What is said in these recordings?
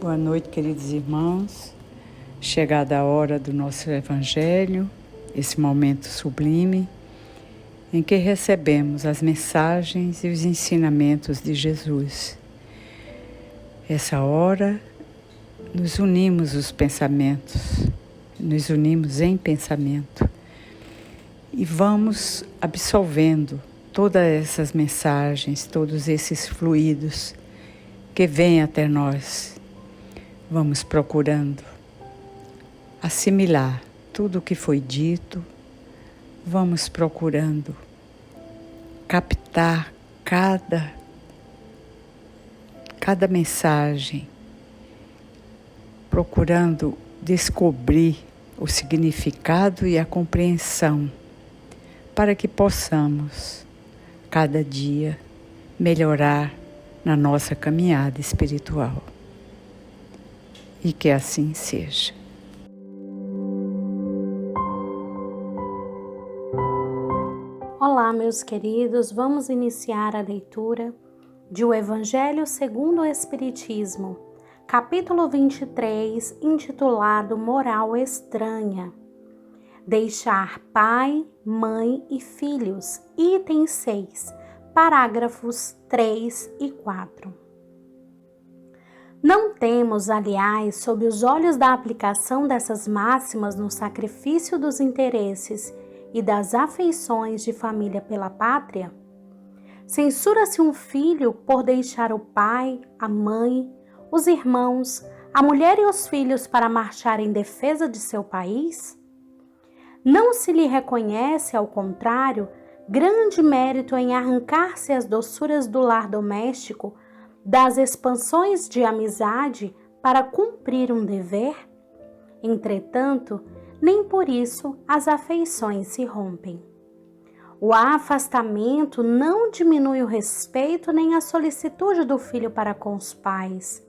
Boa noite, queridos irmãos. Chegada a hora do nosso Evangelho, esse momento sublime em que recebemos as mensagens e os ensinamentos de Jesus. Essa hora, nos unimos os pensamentos, nos unimos em pensamento e vamos absolvendo todas essas mensagens, todos esses fluidos que vêm até nós. Vamos procurando assimilar tudo o que foi dito, vamos procurando captar cada mensagem, procurando descobrir o significado e a compreensão para que possamos, cada dia, melhorar na nossa caminhada espiritual. E que assim seja. Olá, meus queridos, vamos iniciar a leitura de O Evangelho segundo o Espiritismo, capítulo 23, intitulado Moral Estranha. Deixar pai, mãe e filhos, item 6, parágrafos 3 e 4. Não temos, aliás, sob os olhos da aplicação dessas máximas no sacrifício dos interesses e das afeições de família pela pátria? Censura-se um filho por deixar o pai, a mãe, os irmãos, a mulher e os filhos para marchar em defesa de seu país? Não se lhe reconhece, ao contrário, grande mérito em arrancar-se as doçuras do lar doméstico, das expansões de amizade para cumprir um dever? Entretanto, nem por isso as afeições se rompem. O afastamento não diminui o respeito nem a solicitude do filho para com os pais,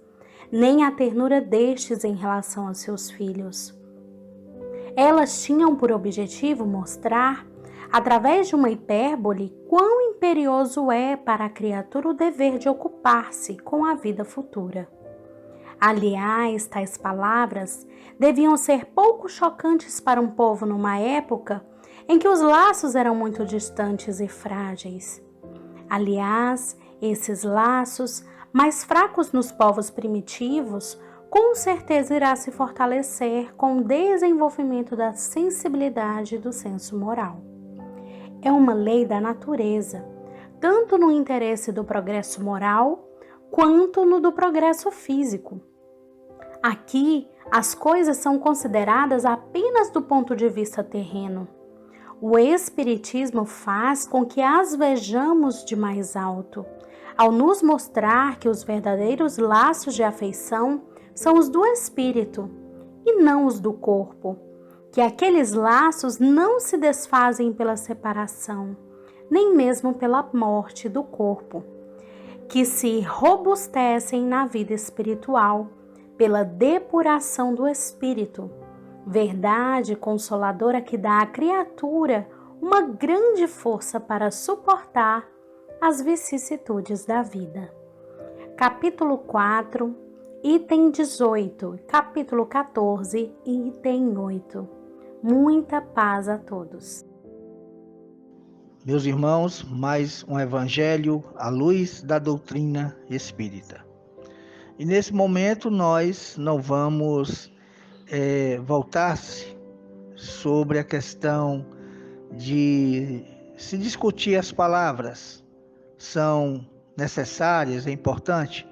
nem a ternura destes em relação aos seus filhos. Elas tinham por objetivo mostrar, através de uma hipérbole, quão imperioso é para a criatura o dever de ocupar-se com a vida futura. Aliás, tais palavras deviam ser pouco chocantes para um povo numa época em que os laços eram muito distantes e frágeis. Aliás, esses laços, mais fracos nos povos primitivos, com certeza irá se fortalecer com o desenvolvimento da sensibilidade e do senso moral. É uma lei da natureza, tanto no interesse do progresso moral, quanto no do progresso físico. Aqui, as coisas são consideradas apenas do ponto de vista terreno. O Espiritismo faz com que as vejamos de mais alto, ao nos mostrar que os verdadeiros laços de afeição são os do espírito e não os do corpo, que aqueles laços não se desfazem pela separação, nem mesmo pela morte do corpo, que se robustecem na vida espiritual, pela depuração do espírito, verdade consoladora que dá à criatura uma grande força para suportar as vicissitudes da vida. Capítulo 4, item 18, capítulo 14, item 8. Muita paz a todos. Meus irmãos, mais um evangelho à luz da doutrina espírita. E nesse momento nós não vamos voltar-se sobre a questão de se discutir as palavras. São necessárias, é importante,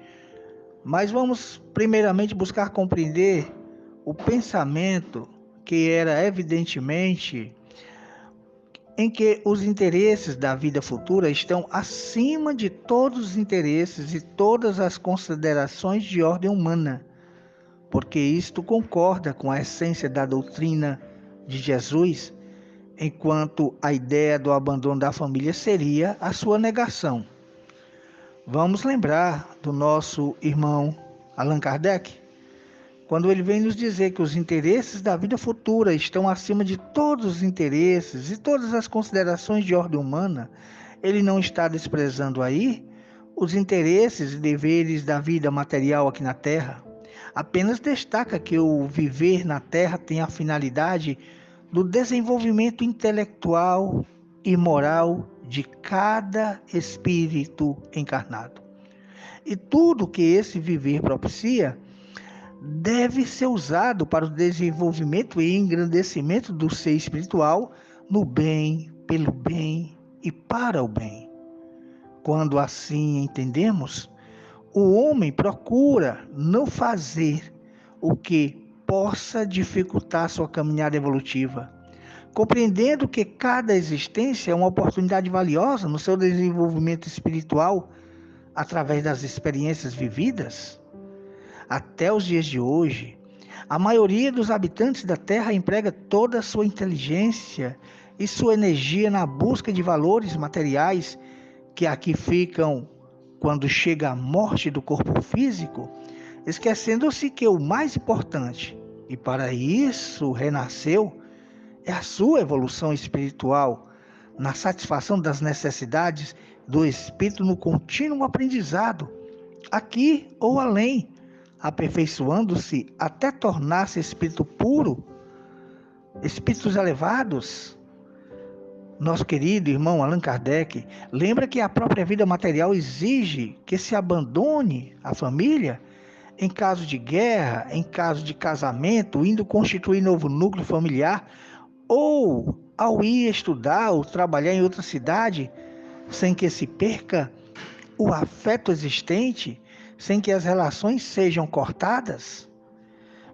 mas vamos primeiramente buscar compreender o pensamento que era evidentemente em que os interesses da vida futura estão acima de todos os interesses e todas as considerações de ordem humana, porque isto concorda com a essência da doutrina de Jesus, enquanto a ideia do abandono da família seria a sua negação. Vamos lembrar do nosso irmão Allan Kardec, quando ele vem nos dizer que os interesses da vida futura estão acima de todos os interesses e todas as considerações de ordem humana. Ele não está desprezando aí os interesses e deveres da vida material aqui na Terra, apenas destaca que o viver na Terra tem a finalidade do desenvolvimento intelectual e moral de cada espírito encarnado. E tudo que esse viver propicia deve ser usado para o desenvolvimento e engrandecimento do ser espiritual no bem, pelo bem e para o bem. Quando assim entendemos, o homem procura não fazer o que possa dificultar sua caminhada evolutiva, compreendendo que cada existência é uma oportunidade valiosa no seu desenvolvimento espiritual através das experiências vividas. Até os dias de hoje, a maioria dos habitantes da Terra emprega toda a sua inteligência e sua energia na busca de valores materiais que aqui ficam quando chega a morte do corpo físico, esquecendo-se que o mais importante, e para isso renasceu, é a sua evolução espiritual, na satisfação das necessidades do espírito no contínuo aprendizado, aqui ou além, aperfeiçoando-se até tornar-se espírito puro, espíritos elevados. Nosso querido irmão Allan Kardec lembra que a própria vida material exige que se abandone a família em caso de guerra, em caso de casamento, indo constituir novo núcleo familiar, ou ao ir estudar ou trabalhar em outra cidade, sem que se perca o afeto existente, sem que as relações sejam cortadas.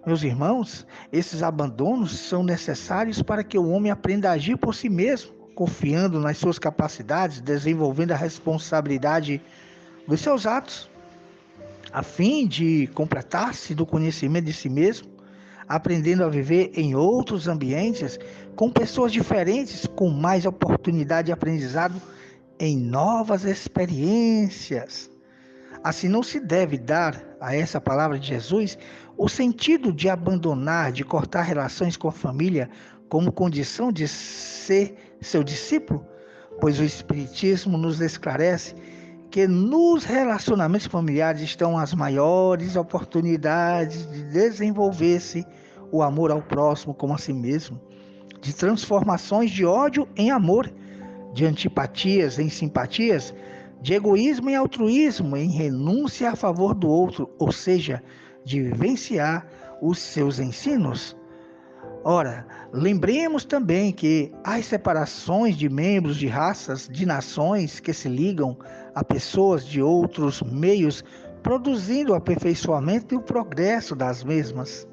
Meus irmãos, esses abandonos são necessários para que o homem aprenda a agir por si mesmo, confiando nas suas capacidades, desenvolvendo a responsabilidade dos seus atos, a fim de completar-se do conhecimento de si mesmo, aprendendo a viver em outros ambientes, com pessoas diferentes, com mais oportunidade de aprendizado em novas experiências. Assim não se deve dar a essa palavra de Jesus o sentido de abandonar, de cortar relações com a família como condição de ser seu discípulo, pois o Espiritismo nos esclarece que nos relacionamentos familiares estão as maiores oportunidades de desenvolver-se o amor ao próximo como a si mesmo, de transformações de ódio em amor, de antipatias em simpatias, de egoísmo em altruísmo, em renúncia a favor do outro, ou seja, de vivenciar os seus ensinos. Ora, lembremos também que as separações de membros de raças, de nações que se ligam a pessoas de outros meios, produzindo o aperfeiçoamento e o progresso das mesmas.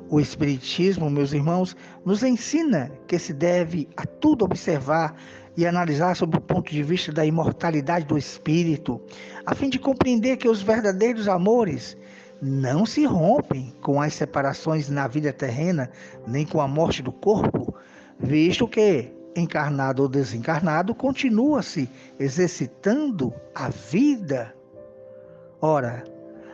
O Espiritismo, meus irmãos, nos ensina que se deve a tudo observar e analisar sob o ponto de vista da imortalidade do espírito, a fim de compreender que os verdadeiros amores não se rompem com as separações na vida terrena, nem com a morte do corpo, visto que, encarnado ou desencarnado, continua-se exercitando a vida. Ora,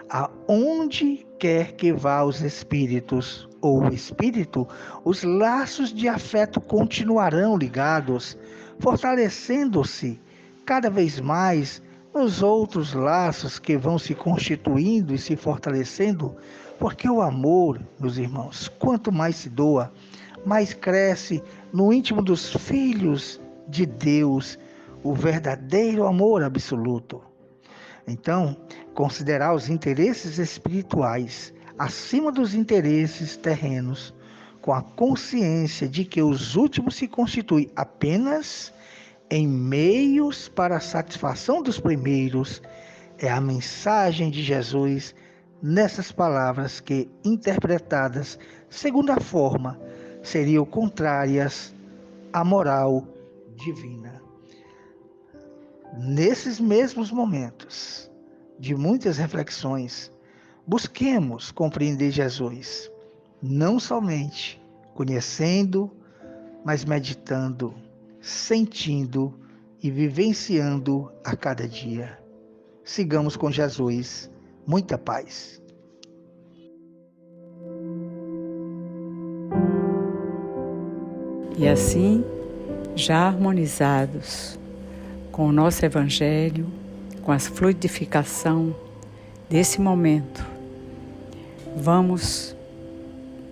aonde quer que vá os espíritos ou o espírito, os laços de afeto continuarão ligados, fortalecendo-se cada vez mais nos outros laços que vão se constituindo e se fortalecendo, porque o amor, meus irmãos, quanto mais se doa, mais cresce no íntimo dos filhos de Deus o verdadeiro amor absoluto. Então, considerar os interesses espirituais acima dos interesses terrenos, com a consciência de que os últimos se constituem apenas em meios para a satisfação dos primeiros, é a mensagem de Jesus nessas palavras que, interpretadas segundo a forma, seriam contrárias à moral divina. Nesses mesmos momentos de muitas reflexões, busquemos compreender Jesus, não somente conhecendo, mas meditando, sentindo e vivenciando a cada dia. Sigamos com Jesus. Muita paz. E assim, já harmonizados com o nosso Evangelho, com a fluidificação desse momento, vamos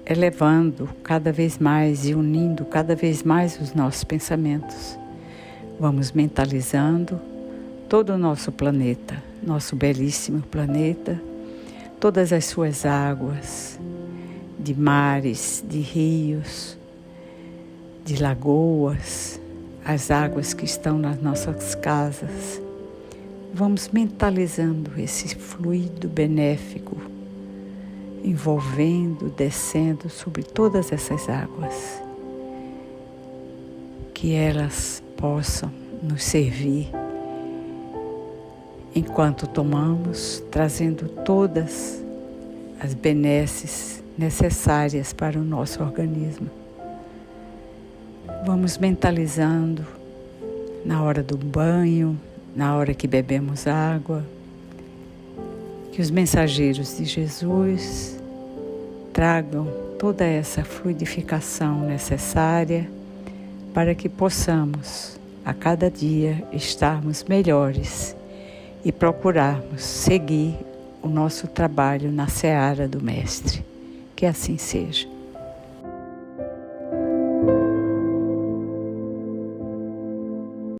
elevando cada vez mais e unindo cada vez mais os nossos pensamentos. Vamos mentalizando todo o nosso planeta, nosso belíssimo planeta, todas as suas águas, de mares, de rios, de lagoas, as águas que estão nas nossas casas. Vamos mentalizando esse fluido benéfico, envolvendo, descendo sobre todas essas águas, que elas possam nos servir enquanto tomamos, trazendo todas as benesses necessárias para o nosso organismo. Vamos mentalizando na hora do banho, na hora que bebemos água, que os mensageiros de Jesus tragam toda essa fluidificação necessária para que possamos, a cada dia, estarmos melhores e procurarmos seguir o nosso trabalho na seara do Mestre. Que assim seja.